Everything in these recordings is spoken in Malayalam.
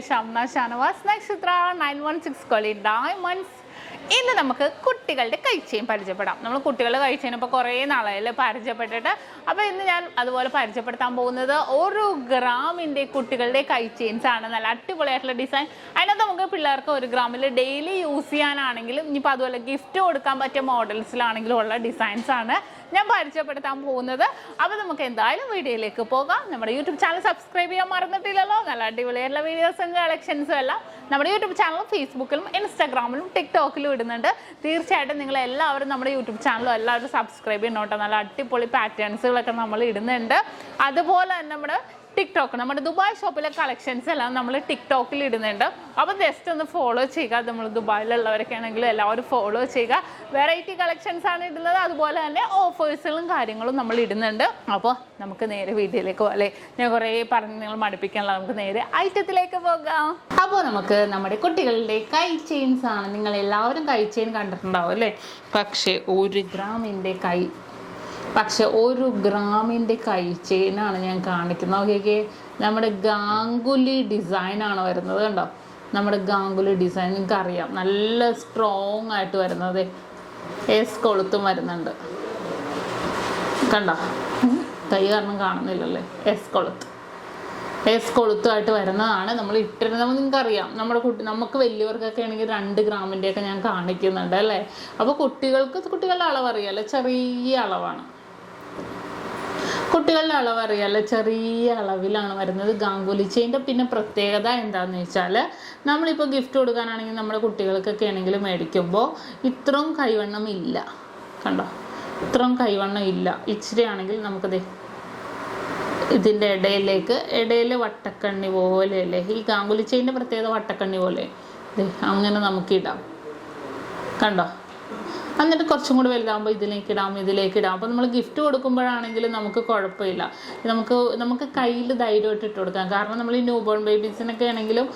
Shamna Shanavas Nakshathra 916 Quality Diamonds. ഇന്ന് നമുക്ക് കുട്ടികളുടെ കൈച്ചെയിൻ പരിചയപ്പെടാം. നമ്മൾ കുട്ടികളുടെ കൈച്ചെയിൻ ഇപ്പോൾ കുറേ നാളായല്ലേ പരിചയപ്പെട്ടിട്ട്. അപ്പോൾ ഇന്ന് ഞാൻ അതുപോലെ പരിചയപ്പെടുത്താൻ പോകുന്നത് 1 ഗ്രാമിൻ്റെ കുട്ടികളുടെ കൈച്ചെയിൻസ് ആണ്. നല്ല അടിപൊളിയായിട്ടുള്ള ഡിസൈൻ. അതിനകത്ത് നമുക്ക് പിള്ളേർക്ക് 1 ഗ്രാമിൽ ഡെയിലി യൂസ് ചെയ്യാനാണെങ്കിലും ഇനിയിപ്പോൾ അതുപോലെ ഗിഫ്റ്റ് കൊടുക്കാൻ പറ്റിയ മോഡൽസിലാണെങ്കിലും ഉള്ള ഡിസൈൻസ് ആണ് ഞാൻ പരിചയപ്പെടുത്താൻ പോകുന്നത്. അപ്പോൾ നമുക്ക് എന്തായാലും വീഡിയോയിലേക്ക് പോകാം. നമ്മുടെ യൂട്യൂബ് ചാനൽ സബ്സ്ക്രൈബ് ചെയ്യാൻ മറന്നിട്ടില്ലല്ലോ. നല്ല അടിപൊളിയായിട്ടുള്ള വീഡിയോസും കളക്ഷൻസും എല്ലാം നമ്മുടെ യൂട്യൂബ് ചാനലും ഫേസ്ബുക്കിലും ഇൻസ്റ്റാഗ്രാമിലും ടിക്ടോക്കിലും ഇടുന്നുണ്ട്. തീർച്ചയായിട്ടും നിങ്ങൾ എല്ലാവരും നമ്മുടെ യൂട്യൂബ് ചാനലും എല്ലാവരും സബ്സ്ക്രൈബ് ചെയ്യണോട്ടോ. നല്ല അടിപൊളി പാറ്റേൺസുകളൊക്കെ നമ്മൾ ഇടുന്നുണ്ട്. അതുപോലെ തന്നെ നമ്മുടെ ടിക്ടോക്ക്, നമ്മുടെ ദുബായ് ഷോപ്പിലെ കളക്ഷൻസ് എല്ലാം നമ്മൾ ടിക്ടോക്കിൽ ഇടുന്നുണ്ട്. അപ്പോൾ ജസ്റ്റ് ഒന്ന് ഫോളോ ചെയ്യുക. നമ്മൾ ദുബായിലുള്ളവരൊക്കെ ആണെങ്കിലും എല്ലാവരും ഫോളോ ചെയ്യുക. വെറൈറ്റി കളക്ഷൻസ് ആണ് ഇടുന്നത്. അതുപോലെ തന്നെ ഓഫേഴ്സുകളും കാര്യങ്ങളും നമ്മൾ ഇടുന്നുണ്ട്. അപ്പോൾ നമുക്ക് നേരെ വീഡിയോയിലേക്ക് പോകാം അല്ലേ. ഞാൻ കുറേ പറഞ്ഞ് നിങ്ങൾ മടുപ്പിക്കാനുള്ള, നമുക്ക് നേരെ ഐറ്റത്തിലേക്ക് പോകാം. അപ്പോൾ നമുക്ക് നമ്മുടെ കുട്ടികളുടെ കൈ ചെയിൻസ് ആണ്. നിങ്ങൾ എല്ലാവരും കൈ ചെയിൻ കണ്ടിട്ടുണ്ടാവും അല്ലേ. പക്ഷേ 1 ഗ്രാമിൻ്റെ കൈ ചെയിനാണ് ഞാൻ കാണിക്കുന്നത്. നോക്കിക്കേ, നമ്മുടെ ഗാംഗുലി ഡിസൈനാണ് വരുന്നത്. കണ്ടോ, നമ്മുടെ ഗാംഗുലി ഡിസൈൻ നിങ്ങൾക്ക് അറിയാം, നല്ല സ്ട്രോങ് ആയിട്ട് വരുന്നത്. എസ് കൊളുത്തും വരുന്നുണ്ട്. കണ്ടോ, കൈ കാരണം കാണുന്നില്ലല്ലേ. എസ് കൊളുത്തുമായിട്ട് വരുന്നതാണ് നമ്മൾ ഇട്ടിരുന്നത്. നിങ്ങൾക്കറിയാം, നമുക്ക് വലിയവർക്കൊക്കെ ആണെങ്കിൽ 2 ഗ്രാമിൻ്റെയൊക്കെ ഞാൻ കാണിക്കുന്നുണ്ട് അല്ലേ. അപ്പോൾ കുട്ടികളുടെ അളവ് അറിയാമല്ലോ, ചെറിയ അളവാണ്. കുട്ടികളുടെ അളവ് അറിയാമല്ലോ, ചെറിയ അളവിലാണ് വരുന്നത് ഗാംഗുലി ചെയിൻ്റെ. പിന്നെ പ്രത്യേകത എന്താണെന്ന് വെച്ചാൽ, നമ്മളിപ്പോൾ ഗിഫ്റ്റ് കൊടുക്കാനാണെങ്കിൽ നമ്മുടെ കുട്ടികൾക്കൊക്കെ ആണെങ്കിൽ മേടിക്കുമ്പോൾ ഇത്രയും കൈവണ്ണം ഇല്ല. കണ്ടോ, ഇത്രയും കൈവണ്ണം ഇല്ല. ഇച്ചിരി ആണെങ്കിൽ നമുക്കത് ഇതിൻ്റെ ഇടയിൽ വട്ടക്കണ്ണി പോലെയല്ലേ. ഈ ഗാംഗുലി ചെയിൻ്റെ പ്രത്യേകത വട്ടക്കണ്ണി പോലെ അങ്ങനെ നമുക്കിടാം. കണ്ടോ, എന്നിട്ട് കുറച്ചും കൂടി വലുതാകുമ്പോൾ ഇതിലേക്കിടാം. അപ്പോൾ നമ്മൾ ഗിഫ്റ്റ് കൊടുക്കുമ്പോഴാണെങ്കിൽ നമുക്ക് കുഴപ്പമില്ല. നമുക്ക് കയ്യിൽ ധൈര്യമായിട്ട് ഇട്ട് കൊടുക്കാം. കാരണം നമ്മൾ ഈ ന്യൂ ബോൺ ബേബീസിനൊക്കെ ആണെങ്കിലും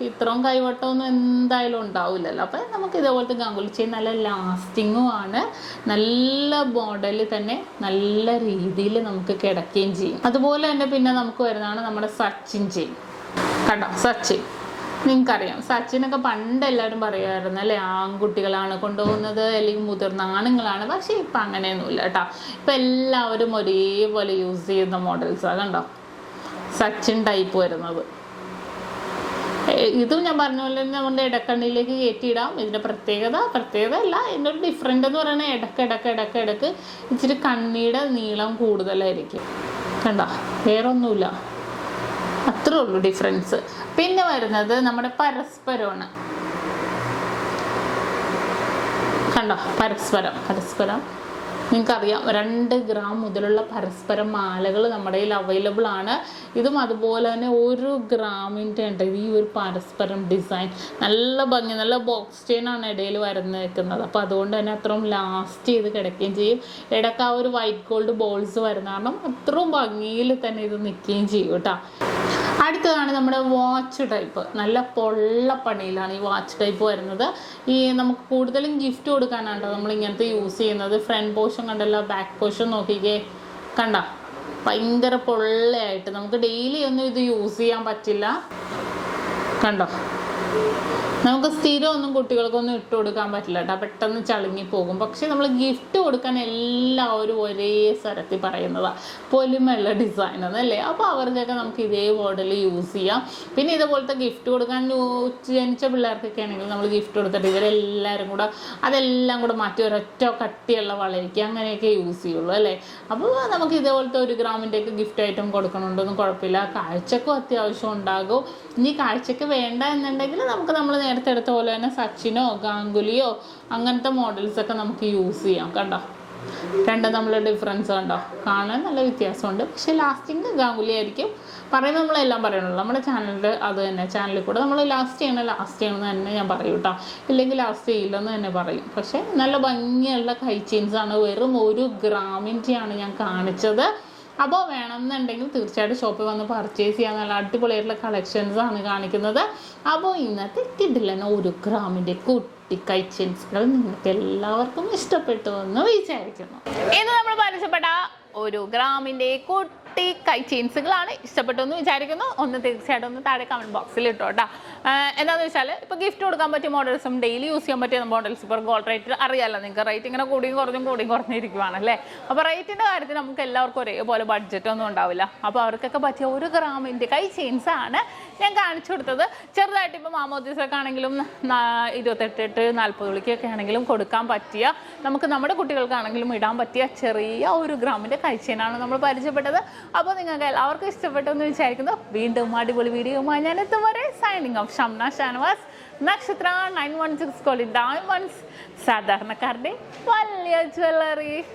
ഇത്രയും കൈവട്ടമൊന്നും എന്തായാലും ഉണ്ടാവില്ലല്ലോ. അപ്പോൾ നമുക്ക് ഇതേപോലത്തെ ഗാംഗുലി ചെയിൻ നല്ല ലാസ്റ്റിങ്ങും ആണ്. നല്ല മോഡലിൽ തന്നെ നല്ല രീതിയിൽ നമുക്ക് കിടക്കുകയും ചെയ്യും. അതുപോലെ തന്നെ പിന്നെ നമുക്ക് വരുന്നതാണ് നമ്മുടെ സച്ചിൻ ചെയിൻ. കണ്ടോ, സച്ചിൻ നിങ്ങൾക്കറിയാം, സച്ചിനൊക്കെ പണ്ട് എല്ലാവരും പറയുമായിരുന്നു അല്ലേ, ആൺകുട്ടികളാണ് കൊണ്ടുപോകുന്നത് അല്ലെങ്കിൽ മുതിർന്ന ആണുങ്ങളാണ്. പക്ഷേ ഇപ്പം അങ്ങനെയൊന്നുമില്ല കേട്ടോ. ഇപ്പം എല്ലാവരും ഒരേപോലെ യൂസ് ചെയ്യുന്ന മോഡൽസാണ്. കണ്ടോ, സച്ചിൻ ടൈപ്പ് വരുന്നത്. ഇതും ഞാൻ പറഞ്ഞ പോലെ തന്നെ നമ്മുടെ ഇടക്കണ്ണിലേക്ക് കയറ്റിയിടാം. ഇതിൻ്റെ പ്രത്യേകത അല്ല, ഇതിൻ്റെ ഒരു ഡിഫറെൻ്റ് എന്ന് പറയുന്നത് ഇടക്ക് ഇച്ചിരി കണ്ണിയുടെ നീളം കൂടുതലായിരിക്കും. കണ്ടോ, വേറെ ഒന്നുമില്ല, അത്രേ ഉള്ളൂ ഡിഫറൻസ്. പിന്നെ വരുന്നത് നമ്മുടെ പരസ്പരമാണ്. കണ്ടോ, പരസ്പരം നിങ്ങൾക്കറിയാം, 2 ഗ്രാം മുതലുള്ള പരസ്പരം മാലകൾ നമ്മുടെ കയ്യിൽ അവൈലബിൾ ആണ്. ഇതും അതുപോലെ തന്നെ 1 ഗ്രാമിൻ്റെ ഉണ്ട് ഈ ഒരു പരസ്പരം ഡിസൈൻ. നല്ല ഭംഗി, നല്ല ബോക്സ് ചെയിനാണ് ഇടയിൽ വരുന്നത്. അപ്പോൾ അതുകൊണ്ട് തന്നെ അത്രയും ലാസ്റ്റ് ചെയ്ത് കിടക്കുകയും ചെയ്യും. ഇടയ്ക്ക് ആ ഒരു വൈറ്റ് ഗോൾഡ് ബോൾസ് വരുന്ന കാരണം അത്രയും ഭംഗിയിൽ തന്നെ ഇത് നിൽക്കുകയും ചെയ്യും കേട്ടോ. അടുത്തതാണ് നമ്മുടെ വാച്ച് ടൈപ്പ്. നല്ല പൊള്ളപ്പണിയിലാണ് ഈ വാച്ച് ടൈപ്പ് വരുന്നത്. ഈ നമുക്ക് കൂടുതലും ഗിഫ്റ്റ് കൊടുക്കാനാണ് നമ്മൾ ഇങ്ങനത്തെ യൂസ് ചെയ്യുന്നത്. ഫ്രണ്ട് പോർഷൻ കണ്ടല്ലോ, ബാക്ക് പോർഷൻ നോക്കിക്കേ, കണ്ട ഭയങ്കര പൊള്ളയായിട്ട്. നമുക്ക് ഡെയിലി ഒന്നും ഇത് യൂസ് ചെയ്യാൻ പറ്റില്ല. കണ്ടോ, നമുക്ക് സ്ഥിരമൊന്നും കുട്ടികൾക്കൊന്നും ഇട്ട് കൊടുക്കാൻ പറ്റില്ല കേട്ടോ, പെട്ടെന്ന് ചളുങ്ങിപ്പോകും. പക്ഷെ നമ്മൾ ഗിഫ്റ്റ് കൊടുക്കാൻ എല്ലാവരും ഒരേ സ്വരത്തിൽ പറയുന്നതാണ് പൊലിമയുള്ള ഡിസൈൻ എന്നല്ലേ. അപ്പോൾ അവർക്കൊക്കെ നമുക്ക് ഇതേ മോഡൽ യൂസ് ചെയ്യാം. പിന്നെ ഇതുപോലത്തെ ഗിഫ്റ്റ് കൊടുക്കാൻ ജനിച്ച പിള്ളേർക്കൊക്കെ ആണെങ്കിൽ നമ്മൾ ഗിഫ്റ്റ് കൊടുത്തിട്ട് അതെല്ലാം കൂടെ മാറ്റി ഒരൊറ്റ കട്ടിയുള്ള വളയ്ക്ക് അങ്ങനെയൊക്കെ യൂസ് ചെയ്യുള്ളൂ അല്ലേ. അപ്പോൾ നമുക്ക് ഇതേപോലത്തെ 1 ഗ്രാമിൻ്റെയൊക്കെ ഗിഫ്റ്റ് ഐറ്റം കൊടുക്കണുണ്ടൊന്നും കുഴപ്പമില്ല. കാഴ്ചക്കും അത്യാവശ്യം ഉണ്ടാകും. ഇനി കാഴ്ചക്ക് വേണ്ട എന്നുണ്ടെങ്കിൽ നമുക്ക് നമ്മൾ നേരത്തെ എടുത്ത പോലെ തന്നെ സച്ചിനോ ഗാംഗുലിയോ അങ്ങനത്തെ മോഡൽസൊക്കെ നമുക്ക് യൂസ് ചെയ്യാം. കണ്ടോ, രണ്ടും തമ്മിലുള്ള ഡിഫറൻസ് കണ്ടോ, കാണാൻ നല്ല വ്യത്യാസമുണ്ട്. പക്ഷെ ലാസ്റ്റിങ് ഗാംഗുലി ആയിരിക്കും. പറയുമ്പോൾ നമ്മളെല്ലാം പറയണല്ലോ, നമ്മുടെ ചാനലിൽ അത് തന്നെ, ചാനലിൽ കൂടെ നമ്മൾ ലാസ്റ്റ് ചെയ്യണമെന്ന് തന്നെ ഞാൻ പറയും കേട്ടോ. ഇല്ലെങ്കിൽ ലാസ്റ്റ് ചെയ്യില്ലെന്ന് തന്നെ പറയും. പക്ഷേ നല്ല ഭംഗിയുള്ള കൈ ചെയിൻസാണ്. വെറും 1 ഗ്രാമിൻ്റെയാണ് ഞാൻ കാണിച്ചത്. അപ്പോൾ വേണമെന്നുണ്ടെങ്കിൽ തീർച്ചയായിട്ടും ഷോപ്പിൽ വന്ന് പർച്ചേസ് ചെയ്യാൻ. നല്ല അടിപൊളിയായിട്ടുള്ള കളക്ഷൻസാണ് കാണിക്കുന്നത്. അപ്പോൾ ഇന്നത്തെ കിഡിലെന്നെ 1 ഗ്രാമിൻ്റെ കുട്ടി കൈ ചെയിൻസുകൾ നിങ്ങൾക്ക് എല്ലാവർക്കും ഇഷ്ടപ്പെട്ടു എന്ന് വിചാരിക്കുന്നു. ഇന്ന് നമ്മൾ പരിചയപ്പെട്ട 1 ഗ്രാമിൻ്റെ അട്ടി കൈ ചെയിൻസുകളാണ്. ഇഷ്ടപ്പെട്ടു എന്ന് വിചാരിക്കുന്നു. ഒന്ന് തീർച്ചയായിട്ടും ഒന്ന് താഴെ കമൻറ്റ് ബോക്സിൽ ഇട്ടോ കേട്ടോ. എന്താണെന്ന് വെച്ചാൽ ഇപ്പോൾ ഗിഫ്റ്റ് കൊടുക്കാൻ പറ്റിയ മോഡൽസും ഡെയിലി യൂസ് ചെയ്യാൻ പറ്റിയ മോഡൽസ് ഇപ്പോൾ ഗോൾഡ് റേറ്റ് അറിയാമല്ലോ നിങ്ങൾക്ക്. റേറ്റ് ഇങ്ങനെ കൂടിയും കുറഞ്ഞിരിക്കുവാണ് അല്ലേ. അപ്പോൾ റേറ്റിൻ്റെ കാര്യത്തിൽ നമുക്ക് എല്ലാവർക്കും ഒരേപോലെ ബഡ്ജറ്റൊന്നും ഉണ്ടാവില്ല. അപ്പോൾ അവർക്കൊക്കെ പറ്റിയ 1 ഗ്രാമിൻ്റെ കൈ ചെയിൻസ് ആണ് ഞാൻ കാണിച്ചു കൊടുത്തത്. ചെറുതായിട്ട് ഇപ്പോൾ മാമോദീസൊക്കെ ആണെങ്കിലും 28-40 വിളിക്കൊക്കെ ആണെങ്കിലും കൊടുക്കാൻ പറ്റിയ, നമുക്ക് നമ്മുടെ കുട്ടികൾക്കാണെങ്കിലും ഇടാൻ പറ്റിയ ചെറിയ 1 ഗ്രാമിൻ്റെ കൈ ചെയിനാണ് നമ്മൾ പരിചയപ്പെട്ടത്. അപ്പോൾ നിങ്ങൾക്ക് എല്ലാവർക്കും ഇഷ്ടപ്പെട്ടു എന്ന് വിചാരിക്കുന്നു. വീണ്ടും അടിപൊളി വീഡിയോയുമായി ഞാൻ എത്തുവരെ സൈനിങ് ഓഫ്. ഷംന ഷാനവാസ്, നക്ഷത്ര 916 ഡയമണ്ട്സ്, സാധാരണക്കാരുടെ വലിയ ജ്വല്ലറി.